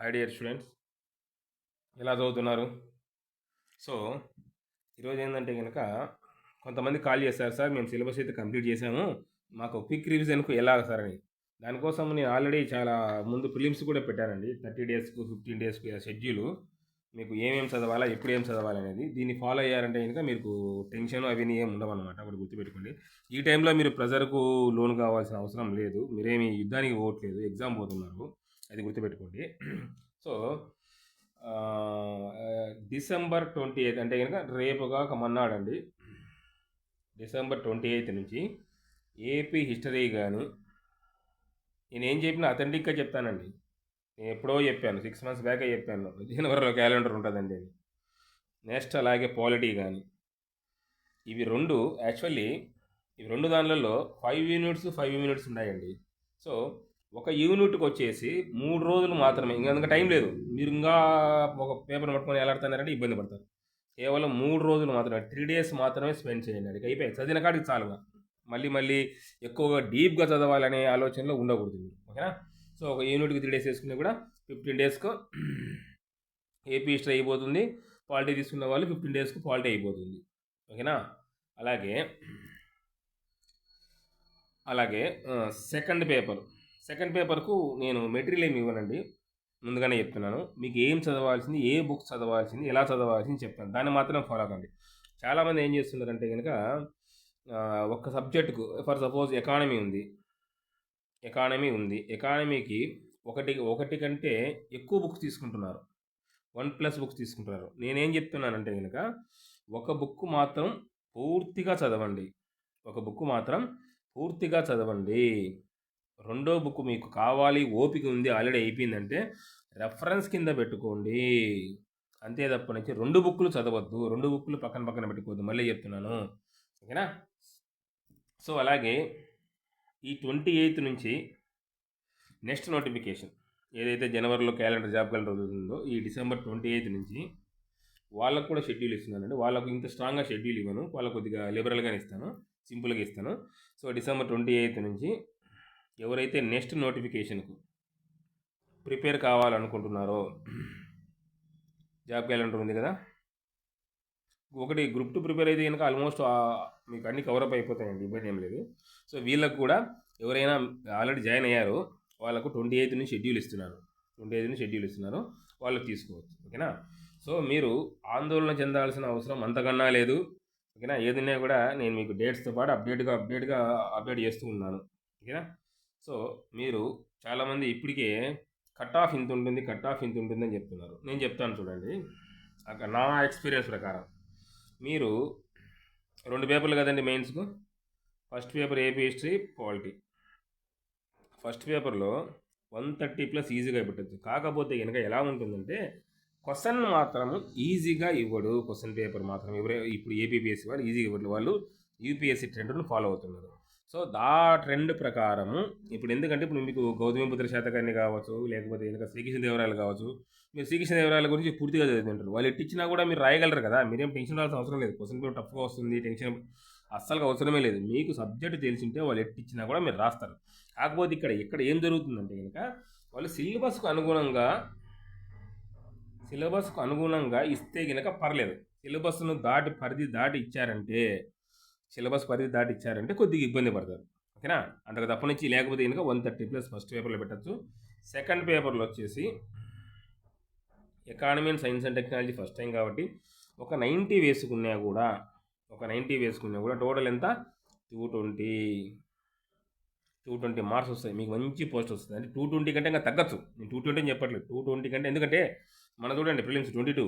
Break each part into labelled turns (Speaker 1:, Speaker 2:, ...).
Speaker 1: Hi dear students, ఎలా చదువుతున్నారు? So ఈరోజు ఏంటంటే కనుక కొంతమంది కాల్ చేశారు, సార్ మేము సిలబస్ అయితే కంప్లీట్ చేసాము, మాకు క్విక్ రివిజన్కు ఎలా సార్ అని. దానికోసం నేను ఆల్రెడీ చాలా ముందు ప్రిలిమ్స్ కూడా పెట్టానండి. 30 డేస్కు 15 డేస్కు షెడ్యూలు, మీకు ఏమేమి చదవాలా, ఎప్పుడు ఏం చదవాలనేది. దీన్ని ఫాలో అయ్యారంటే కనుక మీకు టెన్షన్ అవి ఏమి ఉండవన్నమాట. ఒకటి గుర్తుపెట్టుకోండి, ఈ టైంలో మీరు ప్రెజర్కు లోన్ కావాల్సిన అవసరం లేదు. మీరేమి యుద్ధానికి పోవట్లేదు, ఎగ్జామ్ పోతున్నారు, అది గుర్తుపెట్టుకోండి. సో డిసెంబర్ 28 అంటే కనుక రేపుగా మన్నాడండి, డిసెంబర్ 28 నుంచి ఏపీ హిస్టరీ కానీ, నేను ఏం చెప్పినా అథెంటిక్గా చెప్తానండి. నేను ఎప్పుడో చెప్పాను, 6 months బ్యాకే చెప్పాను, జనవరిలో క్యాలెండర్ ఉంటుందండి అని. నెక్స్ట్ అలాగే పాలిటీ కానీ, ఇవి రెండు యాక్చువల్లీ ఇవి రెండు దానిలలో 5 units 5 units ఉన్నాయండి. సో ఒక యూనిట్కి వచ్చేసి 3 రోజులు మాత్రమే, ఇంకా టైం లేదు. మీరు ఇంకా ఒక పేపర్ పట్టుకొని ఎలాడుతున్నారంటే ఇబ్బంది పడతారు. కేవలం 3 రోజులు మాత్రమే, 3 days మాత్రమే స్పెండ్ చేయండి. అది అయిపోయి చదివిన కాడికి చాలుగా, మళ్ళీ ఎక్కువగా డీప్గా చదవాలనే ఆలోచనలో ఉండకూడదు మీరు, ఓకేనా? సో ఒక యూనిట్కి 3 days వేసుకుని కూడా 15 daysకు ఏపీ హిస్టరీ అయిపోతుంది. పాలిటీ తీసుకున్న వాళ్ళు 15 daysకు పాలిటీ అయిపోతుంది, ఓకేనా? అలాగే అలాగే సెకండ్ పేపర్కు నేను మెటీరియల్ ఏమి ఇవ్వనండి, ముందుగానే చెప్తున్నాను. మీకు ఏం చదవాల్సింది, ఏ బుక్స్ చదవాల్సింది, ఎలా చదవాల్సింది చెప్తాను, దాన్ని మాత్రం ఫాలో కండి. చాలామంది ఏం చేస్తున్నారంటే కనుక ఒక్క సబ్జెక్టుకు, ఫర్ సపోజ్ ఎకానమీ ఉంది, ఎకానమీకి ఒకటి కంటే ఎక్కువ బుక్స్ తీసుకుంటున్నారు, 1+ బుక్స్ తీసుకుంటున్నారు. నేనేం చెప్తున్నానంటే కనుక ఒక బుక్ మాత్రం పూర్తిగా చదవండి, రెండో బుక్ మీకు కావాలి, ఓపిక ఉంది, ఆల్రెడీ అయిపోయిందంటే రెఫరెన్స్ కింద పెట్టుకోండి, అంతే తప్ప నుంచి 2 బుక్లు చదవద్దు, 2 బుక్లు పక్కన పెట్టుకోవద్దు, మళ్ళీ చెప్తున్నాను, ఓకేనా? సో అలాగే ఈ 28 నుంచి నెక్స్ట్ నోటిఫికేషన్ ఏదైతే జనవరిలో క్యాలెండర్, జాబ్ క్యాలెండర్ ఉందో, ఈ డిసెంబర్ 28 నుంచి వాళ్ళకు కూడా షెడ్యూల్ ఇస్తున్నానండి. వాళ్ళకు ఇంత స్ట్రాంగ్గా షెడ్యూల్ ఇవ్వను, వాళ్ళకు కొద్దిగా లిబరల్గానే ఇస్తాను, సింపుల్గా ఇస్తాను. సో డిసెంబర్ 28 నుంచి ఎవరైతే నెక్స్ట్ నోటిఫికేషన్కు ప్రిపేర్ కావాలనుకుంటున్నారో, జాబ్ క్యాలెండర్ ఉంది కదా, ఒకటి గ్రూప్ 2 ప్రిపేర్ అయితే కనుక ఆల్మోస్ట్ మీకు అన్ని కవరప్ అయిపోతాయండి, ఇబ్బంది ఏం లేదు. సో వీళ్ళకు కూడా ఎవరైనా ఆల్రెడీ జాయిన్ అయ్యారో వాళ్ళకు 28 నుంచి షెడ్యూల్ ఇస్తున్నారు, వాళ్ళకి తీసుకోవచ్చు, ఓకేనా? సో మీరు ఆందోళన చెందాల్సిన అవసరం అంతకన్నా లేదు, ఓకేనా? ఏదైనా కూడా నేను మీకు డేట్స్తో పాటు అప్డేట్ చేస్తూ ఉన్నాను, ఓకేనా? సో మీరు చాలామంది ఇప్పటికే కట్ ఆఫ్ ఇంత ఉంటుంది అని చెప్తున్నారు. నేను చెప్తాను చూడండి, నా ఎక్స్పీరియన్స్ ప్రకారం మీరు 2 పేపర్లు కదండి మెయిన్స్కు. First paper AP history, polity. First పేపర్లో 130+ ఈజీగా పెట్టచ్చు. కాకపోతే కనుక ఎలా ఉంటుందంటే క్వశ్చన్ మాత్రం ఈజీగా ఇవ్వడు, క్వశ్చన్ పేపర్ మాత్రం ఇప్పుడు ఏపీపీఎస్సీ వాళ్ళు ఈజీగా ఇవ్వడు, వాళ్ళు యూపీఎస్సీ ట్రెండ్ను ఫాలో అవుతున్నారు. సో ఆ ట్రెండ్ ప్రకారము ఎందుకంటే ఇప్పుడు మీకు గౌతమిపుత్ర శాతకర్ణి కావచ్చు, లేకపోతే కనుక శ్రీకృష్ణదేవరాయలు కావచ్చు, మీరు శ్రీకృష్ణదేవరాయల గురించి పూర్తిగా చదువుతుంటారు, వాళ్ళు ఎట్టిచ్చినా కూడా మీరు రాయగలరు కదా, మీరేం టెన్షన్ పడాల్సిన అవసరం లేదు. క్వశ్చన్ పేపర్ టఫ్గా వస్తుంది, టెన్షన్ అస్సలు అవసరమే లేదు. మీకు సబ్జెక్ట్ తెలిసింటే వాళ్ళు ఎట్టిచ్చినా కూడా మీరు రాస్తారు. కాకపోతే ఇక్కడ ఏం జరుగుతుందంటే కనుక వాళ్ళు సిలబస్కు అనుగుణంగా ఇస్తే కనుక పర్లేదు. సిలబస్ను పరిధి దాటి ఇచ్చారంటే కొద్దిగా ఇబ్బంది పడతారు, ఓకేనా? అంతకు తప్ప నుంచి లేకపోతే కనుక 130+ ఫస్ట్ పేపర్లో పెట్టచ్చు. సెకండ్ పేపర్లో వచ్చేసి economy and science and technology first time కాబట్టి ఒక 90 వేసుకున్నా కూడా టోటల్ ఎంత, 220 మార్క్స్ వస్తాయి, మీకు మంచి పోస్ట్ వస్తుంది. అంటే 220 కంటే ఇంకా తగ్గచ్చు, నేను 220 అని చెప్పట్లేదు, 220 కంటే, ఎందుకంటే మన చూడండి ప్రిలిమ్స్ 22,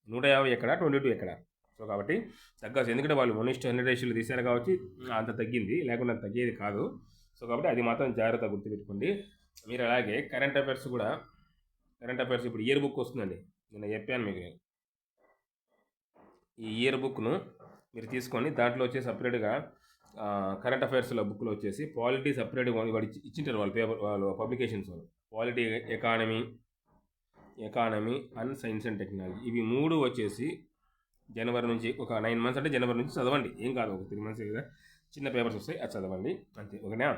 Speaker 1: 150 ఎక్కడ, 22 ఎక్కడ. సో కాబట్టి తగ్గచ్చు, ఎందుకంటే వాళ్ళు 1:100 రేషియోలు తీశారు కాబట్టి అంత తగ్గింది, లేకుండా తగ్గేది కాదు. సో కాబట్టి అది మాత్రం జాగ్రత్తగా గుర్తుపెట్టుకోండి. మీరు అలాగే కరెంట్ అఫైర్స్ ఇప్పుడు ఇయర్ బుక్ వస్తుందండి, నేను చెప్పాను మీకు. ఈ ఇయర్ బుక్ను మీరు తీసుకొని దాంట్లో వచ్చే సపరేట్గా కరెంట్ అఫైర్స్లో బుక్లో వచ్చేసి పాలిటీ సపరేట్గా వాడు ఇచ్చింటారు వాళ్ళ పేపర్, వాళ్ళ పబ్లికేషన్స్ వాళ్ళు. Polity, economy and science and technology, ఇవి 3 వచ్చేసి జనవరి నుంచి ఒక 9 months అంటే జనవరి నుంచి చదవండి, ఏం కాదు, ఒక 3 months కదా, చిన్న పేపర్స్ వస్తాయి, అది చదవండి అంతే, ఓకేనా?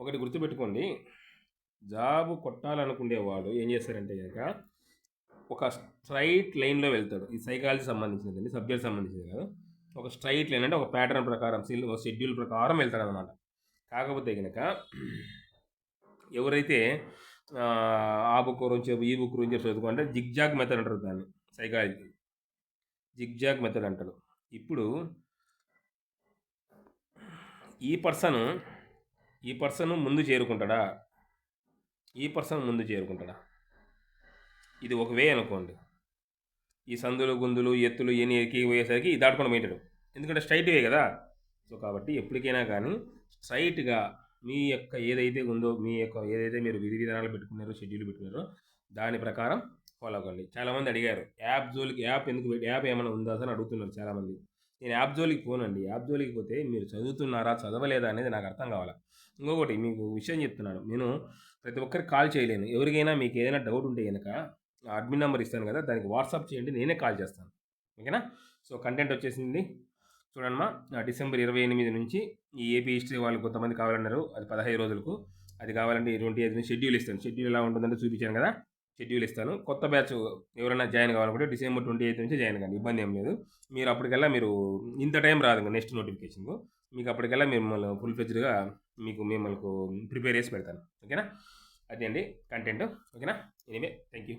Speaker 1: ఒకటి గుర్తుపెట్టుకోండి, జాబ్ కొట్టాలనుకునేవాడు ఏం చేస్తారంటే కనుక ఒక స్ట్రైట్ లైన్లో వెళ్తాడు. ఈ సైకాలజీ సంబంధించినదండి, సబ్జెక్ట్ సంబంధించింది కాదు. ఒక స్ట్రైట్ లైన్ అంటే ఒక ప్యాటర్న్ ప్రకారం షెడ్యూల్ ప్రకారం వెళ్తాడు అనమాట. కాకపోతే కనుక ఎవరైతే ఆ బుక్ గురించి ఈ బుక్ గురించి చదువుకుంటే జిగ్జాగ్ మెథడ్ అంటారు దాన్ని, సైకాలజీ జిగ్జాగ్ మెథడ్ అంటాడు. ఇప్పుడు ఈ పర్సన్ ముందు చేరుకుంటాడా, ఈ పర్సన్ ముందు చేరుకుంటాడా, ఇది ఒక వే అనుకోండి. ఈ సందులు గుందులు ఎత్తులు ఇవన్నీ ఎక్కి పోయేసరికి దాటుకొని పోయింటాడు, ఎందుకంటే స్ట్రైట్ వే కదా. సో కాబట్టి ఎప్పటికైనా కానీ స్ట్రైట్గా మీ యొక్క ఏదైతే ఉందో, మీ యొక్క ఏదైతే మీరు విధి విధానాలు పెట్టుకున్నారో, షెడ్యూల్ పెట్టుకున్నారో దాని ప్రకారం ఫాలో అవ్వండి. చాలామంది అడిగారు యాప్ ఎందుకు యాప్ ఏమైనా ఉందా అని అడుగుతున్నారు చాలామంది. నేను యాప్ జోలికి పోనండి. యాప్ జోలికి పోతే మీరు చదువుతున్నారా చదవలేదా అనేది నాకు అర్థం కావాలా. ఇంకొకటి మీకు విషయం చెప్తున్నాను, నేను ప్రతి ఒక్కరికి కాల్ చేయలేను. ఎవరికైనా మీకు ఏదైనా డౌట్ ఉంటే కనుక అడ్మిన్ నెంబర్ ఇస్తాను కదా, దానికి వాట్సాప్ చేయండి, నేనే కాల్ చేస్తాను. ఓకేనా. సో కంటెంట్ వచ్చేసింది చూడమ్మా. డిసెంబర్ 28 నుంచి ఈ ఏపీ హిస్టరీ వాళ్ళు కొంతమంది కావాలన్నారు, అది 15 రోజులకు. అది కావాలంటే 25 నుంచి షెడ్యూల్ ఇస్తాను. షెడ్యూల్ ఎలా ఉంటుందంటే చూపించాను కదా, షెడ్యూల్ ఇస్తాను. కొత్త బ్యాచ్ ఎవరైనా జాయిన్ కావాలనుకుంటే డిసెంబర్ 28 నుంచి జాయిన్ కానీ ఇబ్బంది ఏం లేదు. మీరు అప్పటికల్లా మీరు ఇంత టైం రాదు నెక్స్ట్ నోటిఫికేషన్ మీకు, అప్పటికల్లా మిమ్మల్ని ఫుల్ ఫ్లెడ్జ్డ్గా మిమ్మల్ని ప్రిపేర్ చేసి పెడతాను. ఓకేనా. అదే అండి కంటెంట్. ఓకేనా. Anyway thank you.